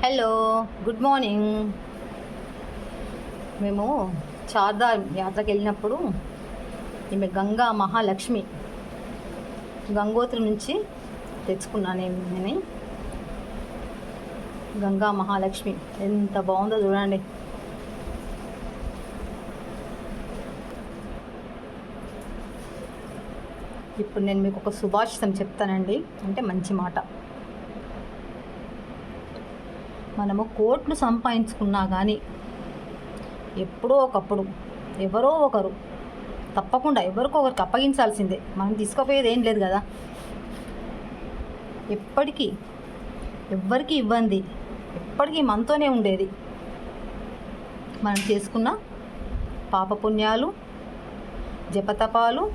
Hello, good morning. మేము చార్ధామ్ యాత్రకు వెళ్ళినప్పుడు ఈమె గంగా మహాలక్ష్మి గంగోత్రి నుంచి తెచ్చుకున్నాను నేను. గంగా మహాలక్ష్మి ఎంత బాగుందో చూడండి. ఇప్పుడు నేను మీకు ఒక సుభాషితం చెప్తానండి, అంటే మంచి మాట. మనము కోట్లు సంపాదించుకున్నా కానీ ఎప్పుడో ఒకప్పుడు ఎవరో ఒకరు తప్పకుండా ఎవరికో ఒకరికి అప్పగించాల్సిందే. మనం తీసుకుపోయేది ఏం లేదు కదా. ఎప్పటికీ ఎవ్వరికి ఇవ్వండి, ఎప్పటికీ మనతోనే ఉండేది. మనం చేసుకున్న పాపపుణ్యాలు, జపతపాలు,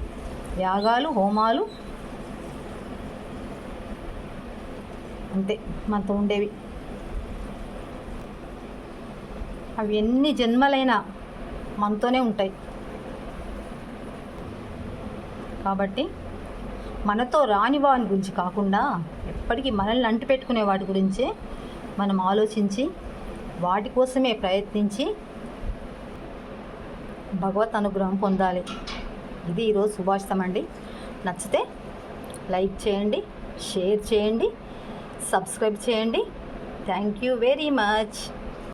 యాగాలు, హోమాలు అంతే మనతో ఉండేవి. అవి ఎన్ని జన్మలైనా మనతోనే ఉంటాయి. కాబట్టి మనతో రాని వాని గురించి కాకుండా ఎప్పటికీ మనల్ని అంటిపెట్టుకునే వాటి గురించే మనం ఆలోచించి వాటి కోసమే ప్రయత్నించి భగవత్ అనుగ్రహం పొందాలి. ఇది ఈరోజు సుభాషితం అండి. నచ్చితే లైక్ చేయండి, షేర్ చేయండి, సబ్స్క్రైబ్ చేయండి. Thank you very much.